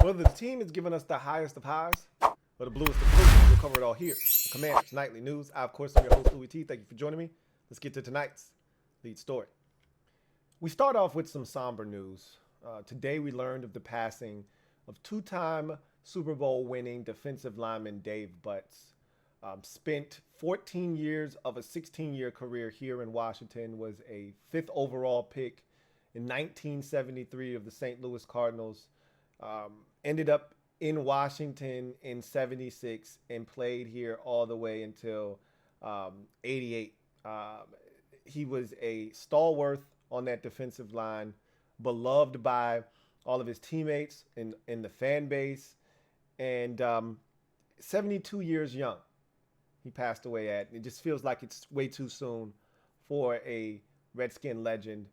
Whether the team is giving us the highest of highs or the bluest of blues, we'll cover it all here on Commanders Nightly News. I, of course, am your host, Louie T. Thank you for joining me. Let's get to tonight's lead story. We start off with some somber news. Today, we learned of the passing of two-time Super Bowl winning defensive lineman Dave Butts. Spent 14 years of a 16-year career here in Washington, was a 5th overall pick in 1973 of the St. Louis Cardinals. Ended up in Washington in 76 and played here all the way until 88. He was a stalwart on that defensive line, beloved by all of his teammates in the fan base, and 72 years young. He passed away at. It just feels like it's way too soon for a Redskin legend.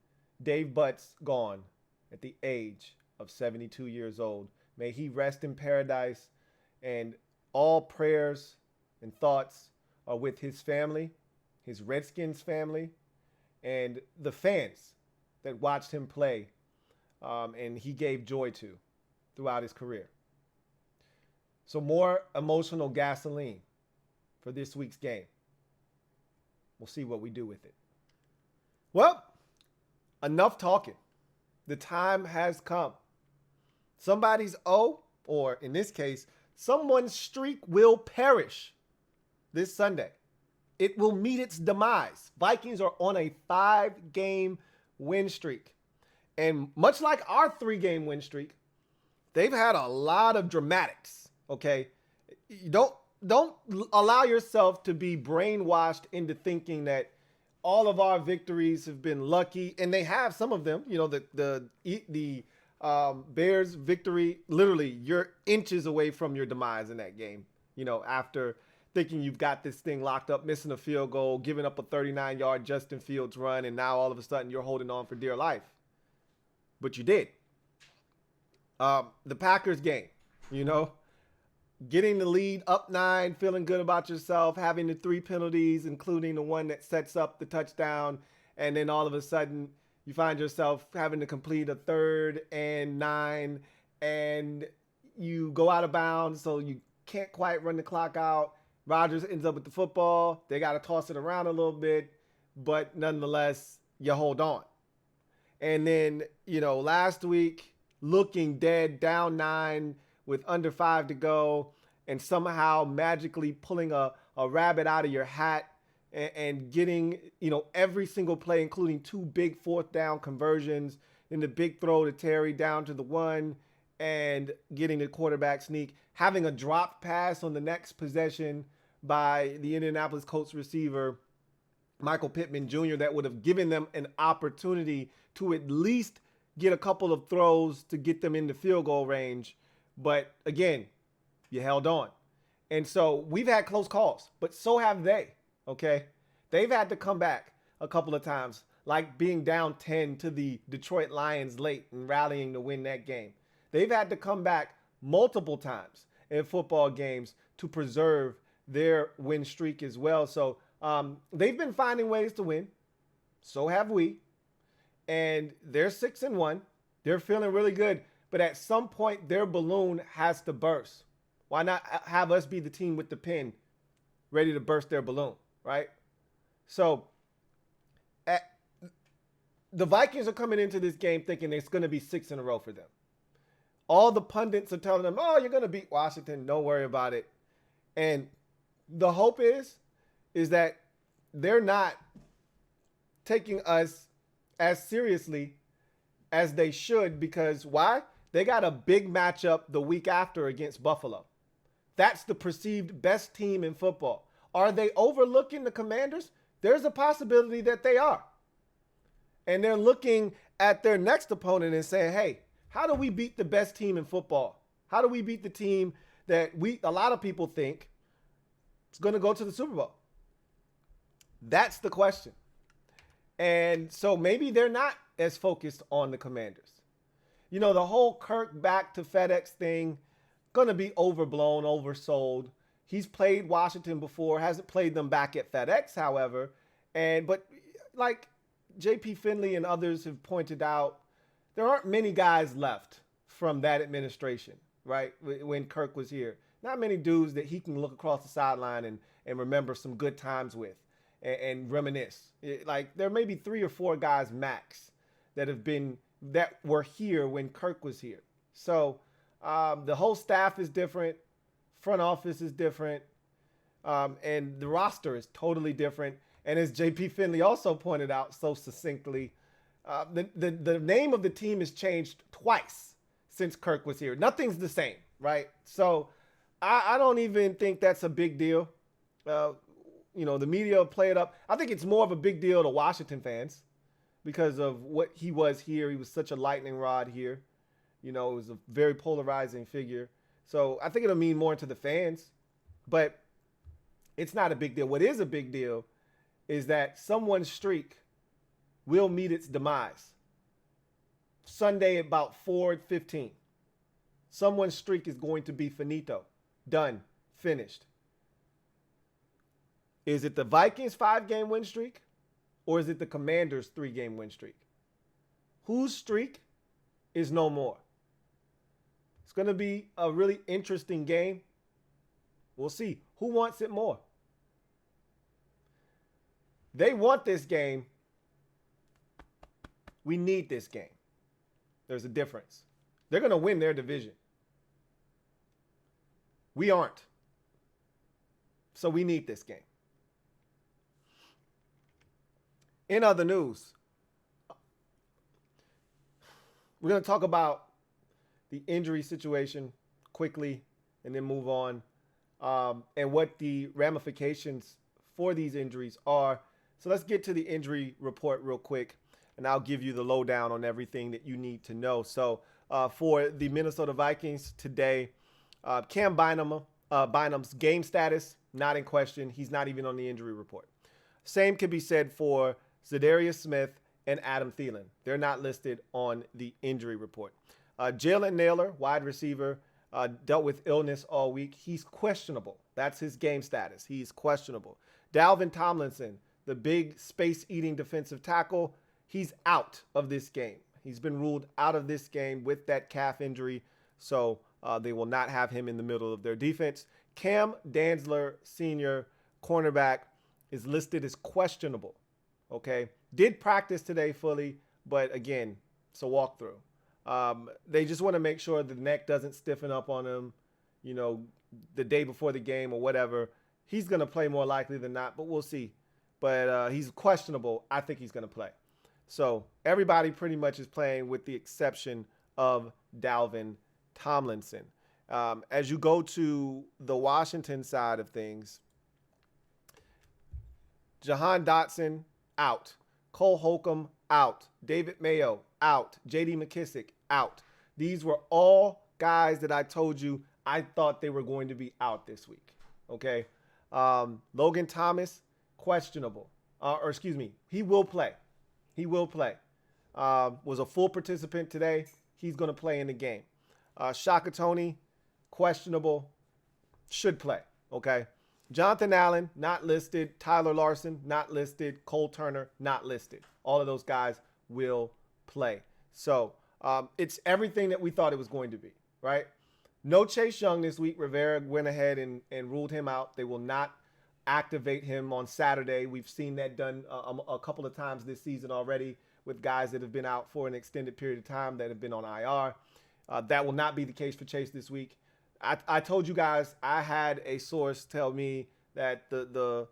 Dave Butts gone at the age of 72 years old. May he rest in paradise, and all prayers and thoughts are with his family, his Redskins family, and the fans that watched him play and he gave joy to throughout his career. So more emotional gasoline for this week's game. We'll see what we do with it. Well, enough talking. The time has come. Somebody's or in this case, someone's streak will perish this Sunday. It will meet its demise. Vikings are on a 5-game win streak. And much like our 3-game win streak, they've had a lot of dramatics, okay? You don't allow yourself to be brainwashed into thinking that all of our victories have been lucky, and they have some of them. You know, the Bears victory, literally you're inches away from your demise in that game. You know, after thinking you've got this thing locked up, missing a field goal, giving up a 39-yard Justin Fields run, and now all of a sudden you're holding on for dear life. But you did. The Packers game, you know, getting the lead up 9, feeling good about yourself, having the 3 penalties, including the one that sets up the touchdown, and then all of a sudden you find yourself having to complete a 3rd and 9, and you go out of bounds, so you can't quite run the clock out. Rodgers ends up with the football. They got to toss it around a little bit, but nonetheless, you hold on. And then, you know, last week, looking dead, down 9 with under 5 to go, and somehow magically pulling a rabbit out of your hat and getting, you know, every single play, including 2 big 4th down conversions, then the big throw to Terry down to the 1, and getting the quarterback sneak, having a dropped pass on the next possession by the Indianapolis Colts receiver, Michael Pittman Jr., that would have given them an opportunity to at least get a couple of throws to get them into field goal range. But again, you held on. And so we've had close calls, but so have they, okay? They've had to come back a couple of times, like being down 10 to the Detroit Lions late and rallying to win that game. They've had to come back multiple times in football games to preserve their win streak as well. So they've been finding ways to win. So have we. And they're 6-1. They're feeling really good. But at some point, their balloon has to burst. Why not have us be the team with the pin ready to burst their balloon, right? So the Vikings are coming into this game thinking it's going to be 6 in a row for them. All the pundits are telling them, oh, you're going to beat Washington. Don't worry about it. And the hope is that they're not taking us as seriously as they should, because why? They got a big matchup the week after against Buffalo. That's the perceived best team in football. Are they overlooking the Commanders? There's a possibility that they are. And they're looking at their next opponent and saying, hey, how do we beat the best team in football? How do we beat the team that a lot of people think is going to go to the Super Bowl? That's the question. And so maybe they're not as focused on the Commanders. You know, the whole Kirk back to FedEx thing, going to be overblown, oversold. He's played Washington before, hasn't played them back at FedEx, however. But like J.P. Finley and others have pointed out, there aren't many guys left from that administration. right? When Kirk was here. Not many dudes that he can look across the sideline and remember some good times with and reminisce. Like there may be 3 or 4 guys max that were here when Kirk was here. So the whole staff is different. Front office is different. And the roster is totally different. And as JP Finley also pointed out so succinctly, the name of the team has changed twice since Kirk was here. Nothing's the same, right? So I don't even think that's a big deal. The media play it up. I think it's more of a big deal to Washington fans because of what he was here. He was such a lightning rod here. It was a very polarizing figure. So I think it'll mean more to the fans, but it's not a big deal. What is a big deal is that someone's streak will meet its demise. Sunday about 4:15. Someone's streak is going to be finito. Done. Finished. Is it the Vikings 5-game win streak or is it the Commanders 3-game win streak? Whose streak is no more? It's going to be a really interesting game. We'll see. Who wants it more? They want this game. We need this game. There's a difference. They're going to win their division. We aren't. So we need this game. In other news, we're going to talk about the injury situation quickly and then move on, and what the ramifications for these injuries are. So let's get to the injury report real quick, and I'll give you the lowdown on everything that you need to know. So for the Minnesota Vikings today, Cam Bynum's game status, not in question. He's not even on the injury report. Same can be said for Zadarius Smith and Adam Thielen. They're not listed on the injury report. Jalen Naylor, wide receiver, dealt with illness all week. He's questionable. That's his game status. He's questionable. Dalvin Tomlinson, the big space-eating defensive tackle, he's out of this game. He's been ruled out of this game with that calf injury, so they will not have him in the middle of their defense. Cam Dantzler, senior cornerback, is listed as questionable. Okay, did practice today fully, but again, it's a walkthrough. They just want to make sure the neck doesn't stiffen up on him, the day before the game or whatever. He's going to play more likely than not, but we'll see. But he's questionable. I think he's going to play. So everybody pretty much is playing with the exception of Dalvin Tomlinson. As you go to the Washington side of things, Jahan Dotson, out. Cole Holcomb, out. David Mayo, out. J.D. McKissick, out. These were all guys that I told you I thought they were going to be out this week. Okay. Logan Thomas, questionable. He will play. He will play. Was a full participant today. He's going to play in the game. Shaka Toney, questionable. Should play. Okay. Jonathan Allen, not listed. Tyler Larson, not listed. Cole Turner, not listed. All of those guys will play. So it's everything that we thought it was going to be, right? No Chase Young this week. Rivera went ahead and ruled him out. They will not activate him on Saturday. We've seen that done a couple of times this season already with guys that have been out for an extended period of time that have been on IR. That will not be the case for Chase this week. I told you guys, I had a source tell me that the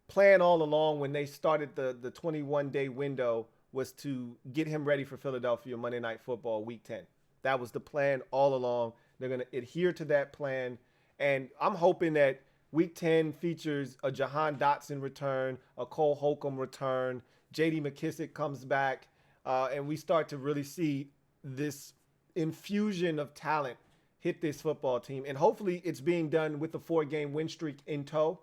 plan all along when they started the 21-day window was to get him ready for Philadelphia Monday Night Football Week 10. That was the plan all along. They're going to adhere to that plan. And I'm hoping that Week 10 features a Jahan Dotson return, a Cole Holcomb return, J.D. McKissick comes back, and we start to really see this infusion of talent hit this football team. And hopefully it's being done with the 4-game win streak in tow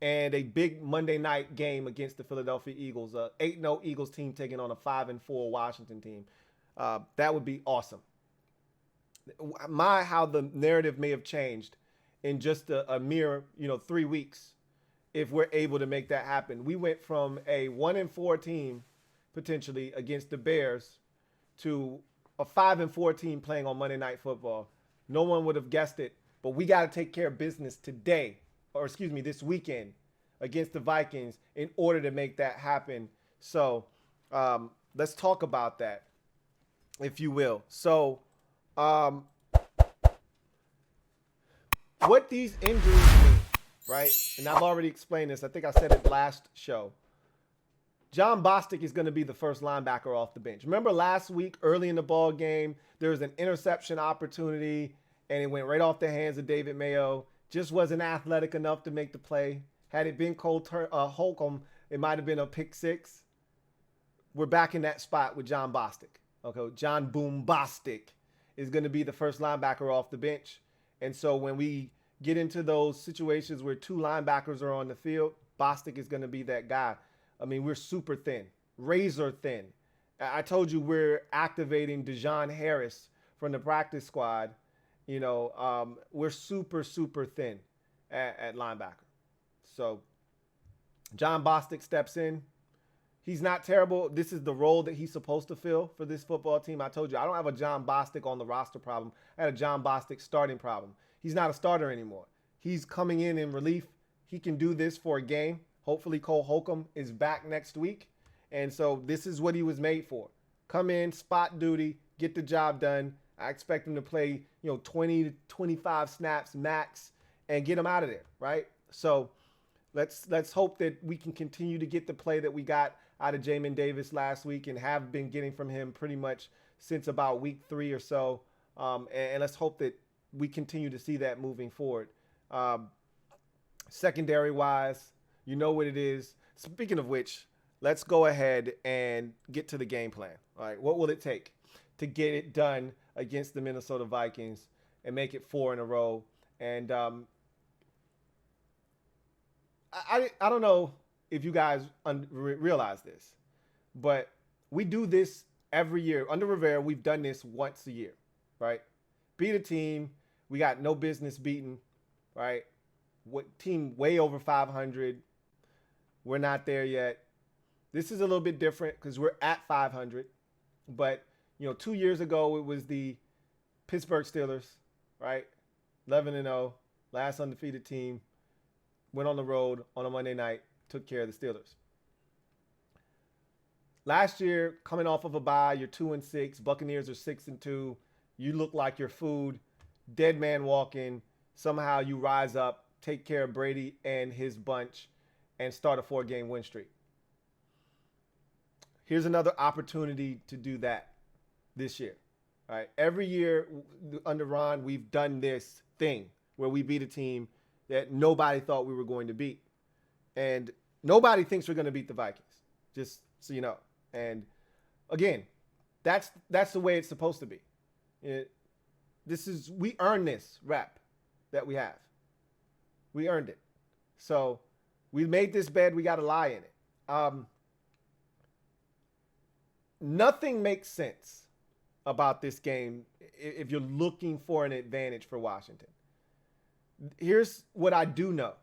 and a big Monday night game against the Philadelphia Eagles, a 8-0 Eagles team taking on a 5-4 Washington team. That would be awesome. How the narrative may have changed in just a mere 3 weeks if we're able to make that happen. We went from a 1-4 team potentially against the Bears to a 5-4 team playing on Monday Night Football. No one would have guessed it, but we got to take care of business today, or excuse me, this weekend against the Vikings in order to make that happen. So let's talk about that, if you will. So what these injuries mean, right? And I've already explained this. I think I said it last show. Jon Bostic is going to be the first linebacker off the bench. Remember last week, early in the ball game, there was an interception opportunity, and it went right off the hands of David Mayo. Just wasn't athletic enough to make the play. Had it been Holcomb, it might have been a pick six. We're back in that spot with Jon Bostic. Okay, Jon Boom Bostic is going to be the first linebacker off the bench. And so when we get into those situations where two linebackers are on the field, Bostic is going to be that guy. I mean, we're super thin, razor thin. I told you we're activating Dejon Harris from the practice squad. You know, we're super, super thin at linebacker. So Jon Bostic steps in. He's not terrible. This is the role that he's supposed to fill for this football team. I told you, I don't have a Jon Bostic on the roster problem. I had a Jon Bostic starting problem. He's not a starter anymore. He's coming in relief. He can do this for a game. Hopefully Cole Holcomb is back next week. And so this is what he was made for. Come in, spot duty, get the job done. I expect him to play, 20 to 25 snaps max and get him out of there, right? So let's hope that we can continue to get the play that we got out of Jamin Davis last week and have been getting from him pretty much since about week 3 or so. And let's hope that we continue to see that moving forward. Secondary-wise, you know what it is. Speaking of which, let's go ahead and get to the game plan. All right, what will it take to get it done against the Minnesota Vikings and make it 4 in a row? And I don't know if you guys realize this, but we do this every year. Under Rivera, we've done this once a year, right? Beat a team we got no business beating, right? What team way over 500? We're not there yet. This is a little bit different because we're at 500. But, 2 years ago, it was the Pittsburgh Steelers, right? 11-0, last undefeated team. Went on the road on a Monday night, took care of the Steelers. Last year, coming off of a bye, you're 2-6. Buccaneers are 6-2. You look like your food. Dead man walking. Somehow you rise up, take care of Brady and his bunch, and start a 4-game win streak. Here's another opportunity to do that this year. All right. Every year under Ron, we've done this thing where we beat a team that nobody thought we were going to beat. And nobody thinks we're going to beat the Vikings, just so you know. And again, that's the way it's supposed to be. We earned this rep that we have. We earned it. So we made this bed, we got to lie in it. Nothing makes sense about this game if you're looking for an advantage for Washington. Here's what I do know.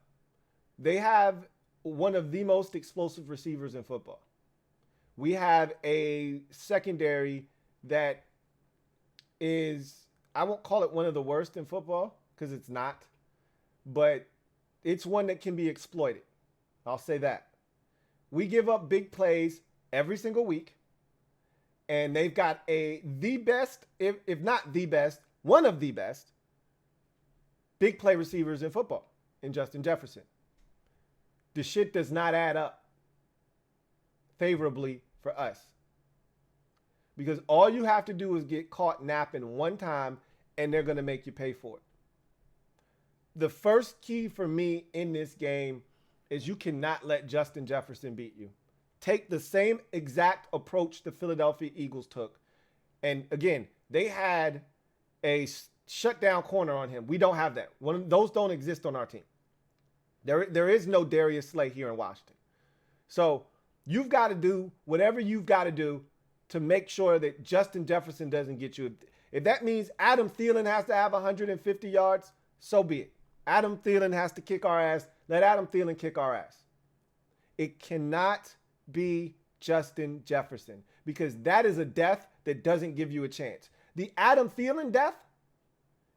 They have one of the most explosive receivers in football. We have a secondary that is, I won't call it one of the worst in football because it's not, but it's one that can be exploited. I'll say that. We give up big plays every single week, and they've got the best, if not the best, one of the best big play receivers in football in Justin Jefferson. The shit does not add up favorably for us. Because all you have to do is get caught napping one time, and they're going to make you pay for it. The first key for me in this game is you cannot let Justin Jefferson beat you. Take the same exact approach the Philadelphia Eagles took. And again, they had a shutdown corner on him. We don't have that. Those don't exist on our team. There is no Darius Slay here in Washington. So you've got to do whatever you've got to do to make sure that Justin Jefferson doesn't get you. If that means Adam Thielen has to have 150 yards, so be it. Adam Thielen has to kick our ass. Let Adam Thielen kick our ass. It cannot be Justin Jefferson because that is a death that doesn't give you a chance. The Adam Thielen death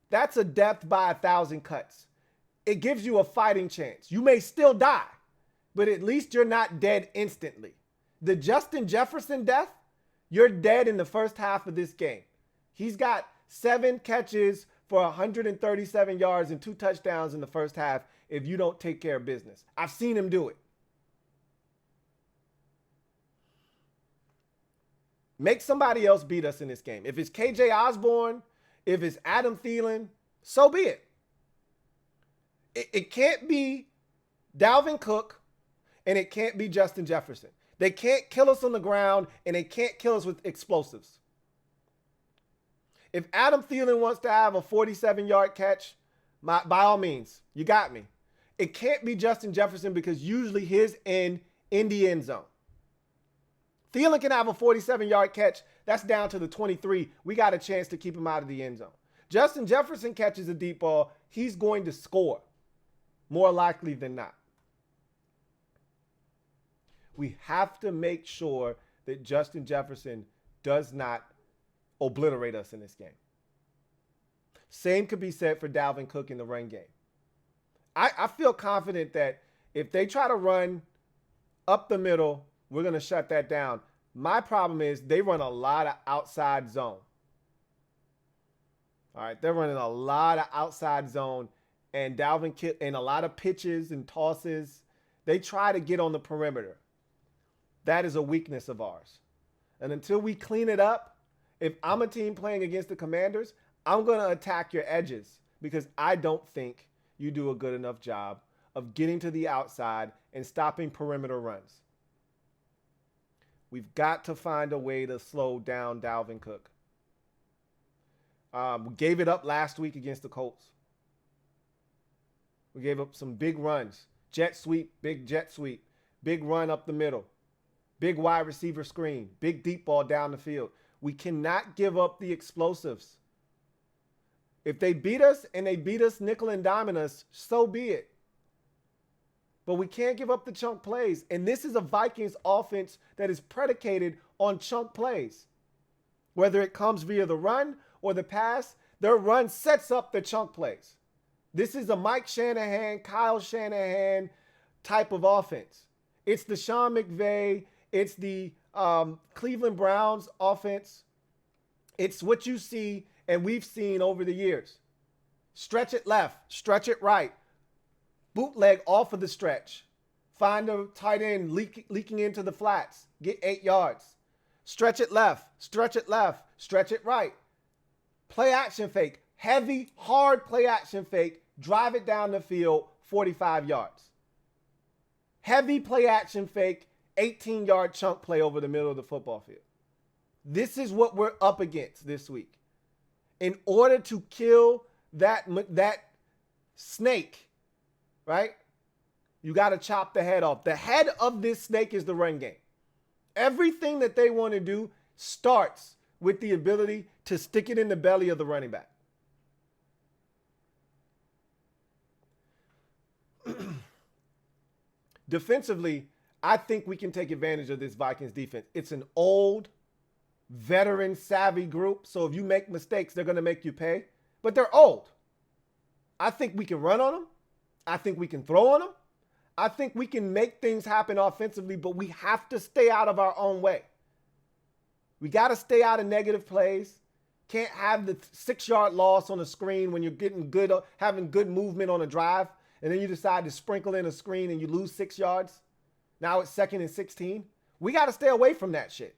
That's a death by 1,000 cuts. It gives you a fighting chance. You may still die, but at least you're not dead instantly. The Justin Jefferson death, you're dead in the first half of this game. He's got 7 catches for 137 yards and 2 touchdowns in the first half if you don't take care of business. I've seen him do it. Make somebody else beat us in this game. If it's KJ Osborne, if it's Adam Thielen, so be it. It can't be Dalvin Cook and it can't be Justin Jefferson. They can't kill us on the ground and they can't kill us with explosives. If Adam Thielen wants to have a 47-yard catch, by all means, you got me. It can't be Justin Jefferson because usually his in the end zone. Thielen can have a 47-yard catch. That's down to the 23. We got a chance to keep him out of the end zone. Justin Jefferson catches a deep ball. He's going to score, more likely than not. We have to make sure that Justin Jefferson does not obliterate us in this game. Same could be said for Dalvin Cook in the run game. I feel confident that if they try to run up the middle, we're going to shut that down. My problem is they run a lot of outside zone. All right, they're running a lot of outside zone and Dalvin Cook and a lot of pitches and tosses. They try to get on the perimeter. That is a weakness of ours. And until we clean it up, if I'm a team playing against the Commanders, I'm going to attack your edges because I don't think you do a good enough job of getting to the outside and stopping perimeter runs. We've got to find a way to slow down Dalvin Cook. We gave it up last week against the Colts. We gave up some big runs. Jet sweep, big run up the middle, big wide receiver screen, big deep ball down the field. We cannot give up the explosives. If they beat us and they beat us nickel and diming us, so be it. But we can't give up the chunk plays. And this is a Vikings offense that is predicated on chunk plays. Whether it comes via the run or the pass, their run sets up the chunk plays. This is a Mike Shanahan, Kyle Shanahan type of offense. It's the Sean McVay. It's the Cleveland Browns offense. It's what you see and we've seen over the years. Stretch it left, stretch it right. Bootleg off of the stretch. Find a tight end leaking into the flats. Get 8 yards. Stretch it left, stretch it right. Play action fake. Heavy, hard play action fake. Drive it down the field, 45 yards. Heavy play action fake, 18-yard chunk play over the middle of the football field. This is what we're up against this week. In order to kill that snake, right? You got to chop the head off. The head of this snake is the run game. Everything that they want to do starts with the ability to stick it in the belly of the running back. Defensively, I think we can take advantage of this Vikings defense. It's an old, veteran, savvy group. So if you make mistakes, they're going to make you pay. But they're old. I think we can run on them. I think we can throw on them. I think we can make things happen offensively, but we have to stay out of our own way. We got to stay out of negative plays. Can't have the 6-yard loss on a screen when you're getting good, having good movement on a drive, and then you decide to sprinkle in a screen and you lose 6 yards. Now it's 2nd and 16. We got to stay away from that shit.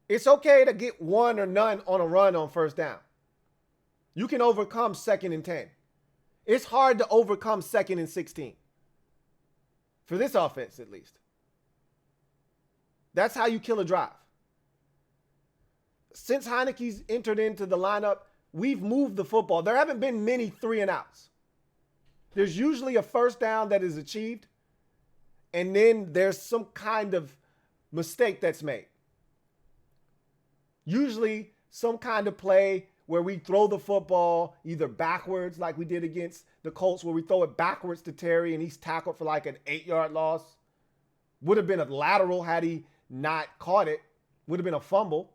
It's okay to get 1 or none on a run on first down. You can overcome 2nd and 10. It's hard to overcome 2nd and 16. For this offense, at least. That's how you kill a drive. Since Heineke's entered into the lineup, we've moved the football. There haven't been many 3-and-outs. There's usually a first down that is achieved, and then there's some kind of mistake that's made. Usually some kind of play where we throw the football either backwards like we did against the Colts, where we throw it backwards to Terry and he's tackled for like an 8-yard loss. Would have been a lateral had he not caught it. Would have been a fumble.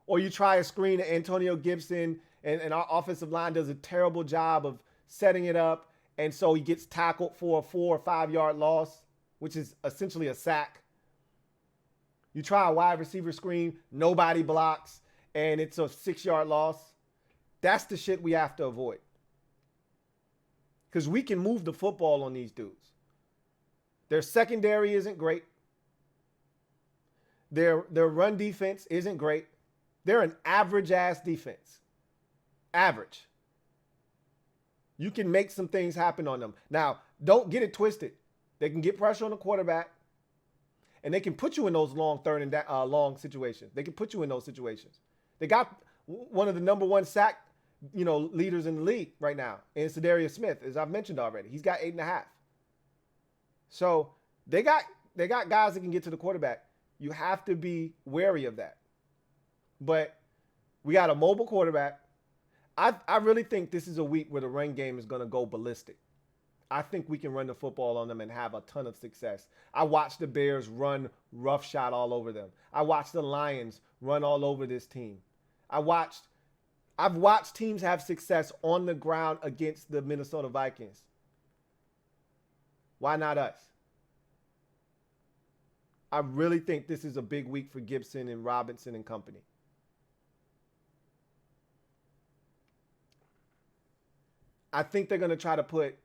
Or you try a screen to Antonio Gibson, and our offensive line does a terrible job of setting it up. And so he gets tackled for a 4 or 5 yard loss, which is essentially a sack. You try a wide receiver screen, nobody blocks, and it's a 6 yard loss. That's the shit we have to avoid. Because we can move the football on these dudes. Their secondary isn't great. Their run defense isn't great. They're an average-ass defense. Average. You can make some things happen on them. Now, don't get it twisted. They can get pressure on the quarterback, and they can put you in those long third and long situations. They can put you in those situations. They got one of the number one sack, leaders in the league right now, in Sedarius Smith, as I've mentioned already. He's got 8.5. So they got guys that can get to the quarterback. You have to be wary of that. But we got a mobile quarterback. I really think this is a week where the run game is going to go ballistic. I think we can run the football on them and have a ton of success. I watched the Bears run roughshod all over them. I watched the Lions run all over this team. I've watched teams have success on the ground against the Minnesota Vikings. Why not us? I really think this is a big week for Gibson and Robinson and company. I think they're going to try to put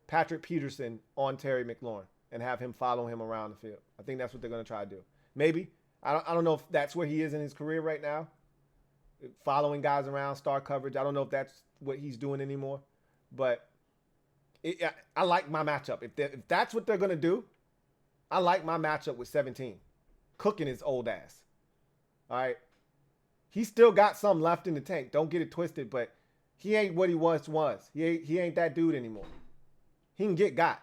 Patrick Peterson on Terry McLaurin and have him follow him around the field. I think that's what they're going to try to do. Maybe. I don't know if that's where he is in his career right now. Following guys around, star coverage. I don't know if that's what he's doing anymore. But I like my matchup. If that's what they're going to do, I like my matchup with 17. Cooking his old ass. All right. He's still got some left in the tank. Don't get it twisted, but he ain't what he once was. He ain't that dude anymore. He can get got.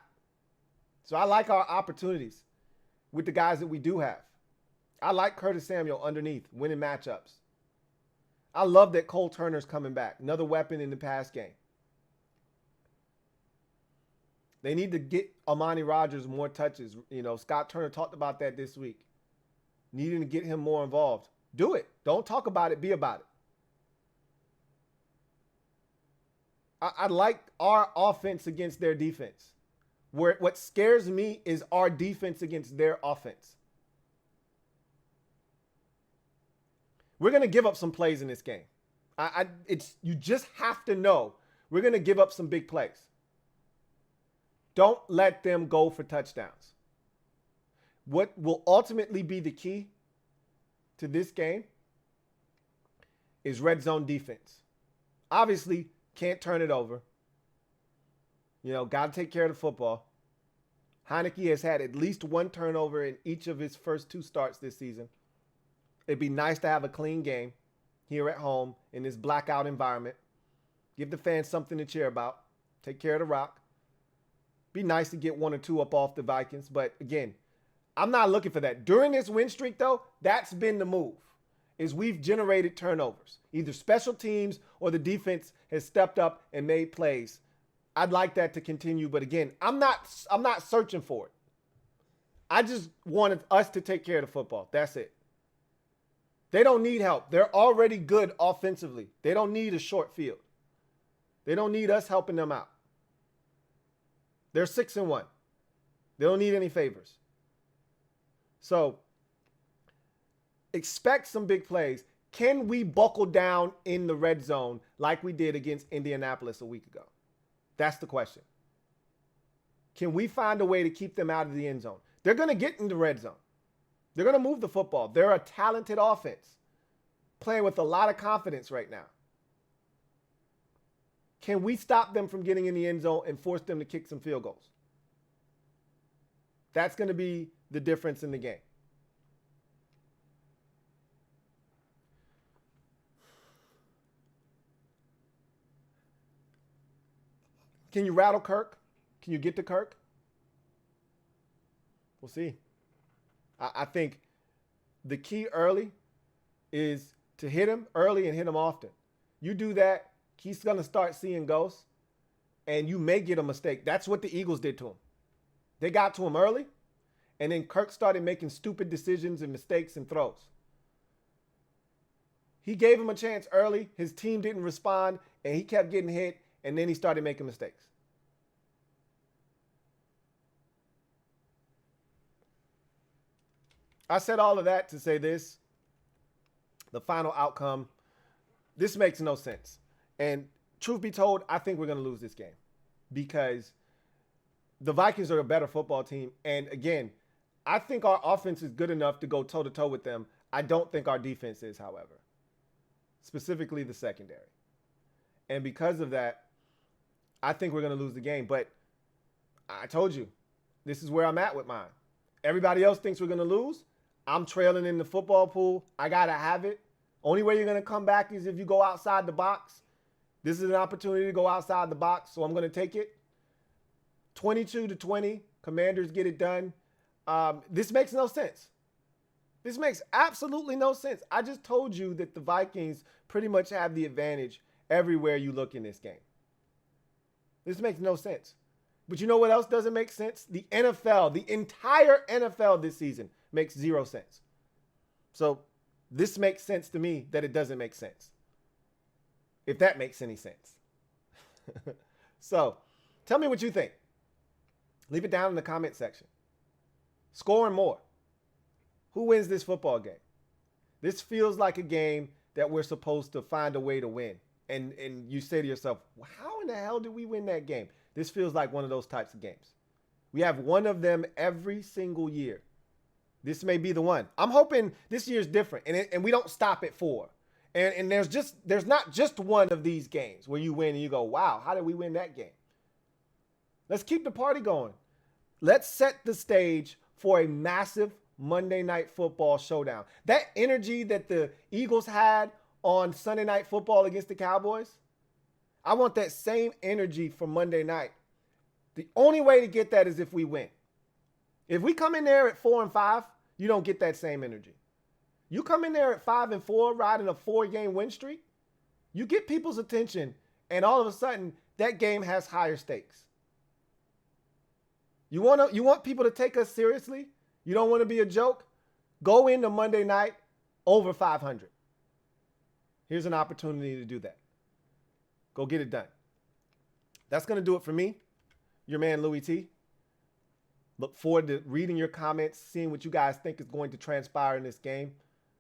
So I like our opportunities with the guys that we do have. I like Curtis Samuel underneath, winning matchups. I love that Cole Turner's coming back. Another weapon in the pass game. They need to get Amani Rodgers more touches. Scott Turner talked about that this week. Needing to get him more involved. Do it. Don't talk about it. Be about it. I like our offense against their defense. What scares me is our defense against their offense. We're going to give up some plays in this game. You just have to know we're going to give up some big plays. Don't let them go for touchdowns. What will ultimately be the key to this game is red zone defense. Obviously, can't turn it over. Got to take care of the football. Heineke has had at least one turnover in each of his first 2 starts this season. It'd be nice to have a clean game here at home in this blackout environment. Give the fans something to cheer about. Take care of the rock. Be nice to get 1 or 2 up off the Vikings. But again, I'm not looking for that. During this win streak, though, that's been the move, is we've generated turnovers. Either special teams or the defense has stepped up and made plays. I'd like that to continue. But again, I'm not searching for it. I just wanted us to take care of the football. That's it. They don't need help. They're already good offensively. They don't need a short field. They don't need us helping them out. They're 6-1. They don't need any favors. So expect some big plays. Can we buckle down in the red zone like we did against Indianapolis a week ago? That's the question. Can we find a way to keep them out of the end zone? They're going to get in the red zone. They're going to move the football. They're a talented offense, playing with a lot of confidence right now. Can we stop them from getting in the end zone and force them to kick some field goals? That's going to be the difference in the game. Can you rattle Kirk? Can you get to Kirk? We'll see. I think the key early is to hit him early and hit him often. You do that, he's going to start seeing ghosts, and you may get a mistake. That's what the Eagles did to him. They got to him early, and then Kirk started making stupid decisions and mistakes and throws. He gave him a chance early. His team didn't respond, and he kept getting hit, and then he started making mistakes. I said all of that to say this. The final outcome, this makes no sense. And truth be told, I think we're going to lose this game because the Vikings are a better football team. And again, I think our offense is good enough to go toe-to-toe with them. I don't think our defense is, however, specifically the secondary. And because of that, I think we're going to lose the game. But I told you, this is where I'm at with mine. Everybody else thinks we're going to lose. I'm trailing in the football pool. I got to have it. Only way you're going to come back is if you go outside the box. This is an opportunity to go outside the box, so I'm going to take it. 22-20, Commanders get it done. This makes no sense. This makes absolutely no sense. I just told you that the Vikings pretty much have the advantage everywhere you look in this game. This makes no sense. But you know what else doesn't make sense? The NFL, the entire NFL this season makes zero sense. So this makes sense to me that it doesn't make sense. If that makes any sense. So tell me what you think. Leave it down in the comment section. Scoring more. Who wins this football game? This feels like a game that we're supposed to find a way to win. And you say to yourself, well, how in the hell did we win that game? This feels like one of those types of games. We have one of them every single year. This may be the one. I'm hoping this year's different, and we don't stop at 4. And there's not just one of these games where you win and you go, wow, how did we win that game? Let's keep the party going. Let's set the stage for a massive Monday Night Football showdown. That energy that the Eagles had on Sunday Night Football against the Cowboys, I want that same energy for Monday night. The only way to get that is if we win. If we come in there at 4-5, you don't get that same energy. You come in there at 5-4, riding a 4-game win streak, you get people's attention, and all of a sudden, that game has higher stakes. You want people to take us seriously? You don't want to be a joke? Go into Monday night over 500. Here's an opportunity to do that. Go get it done. That's going to do it for me, your man Louie T. Look forward to reading your comments, seeing what you guys think is going to transpire in this game.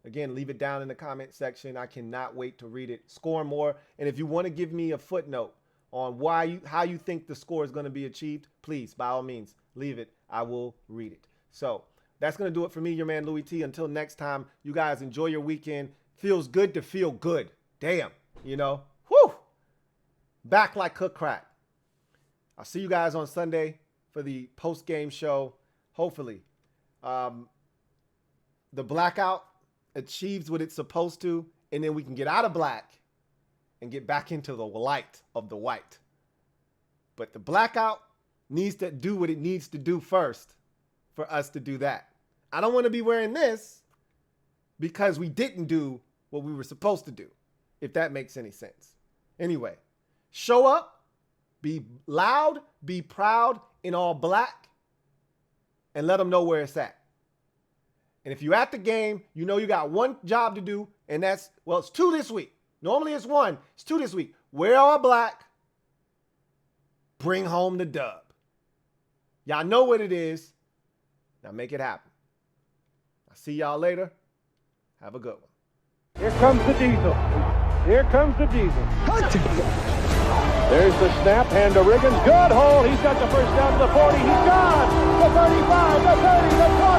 Again, leave it down in the comment section. I cannot wait to read it. Score more. And if you want to give me a footnote on how you think the score is going to be achieved, please, by all means, leave it. I will read it. So that's going to do it for me, your man Louie T. Until next time, you guys enjoy your weekend. Feels good to feel good. Damn, you know. Whew. Back like cook crack. I'll see you guys on Sunday for the post-game show. Hopefully, the blackout achieves what it's supposed to, and then we can get out of black and get back into the light of the white. But the blackout needs to do what it needs to do first for us to do that. I don't want to be wearing this because we didn't do what we were supposed to do, if that makes any sense. Anyway, show up, be loud, be proud in all black, and let them know where it's at. And if you're at the game, you know you got one job to do, and that's, well, it's 2 this week. Normally it's 1. It's 2 this week. Wear all black. Bring home the dub. Y'all know what it is. Now make it happen. I'll see y'all later. Have a good one. Here comes the diesel. Here comes the diesel. There's the snap, hand to Riggins. Good hold. He's got the first down to the 40. He's gone. The 35, the 30, the 20.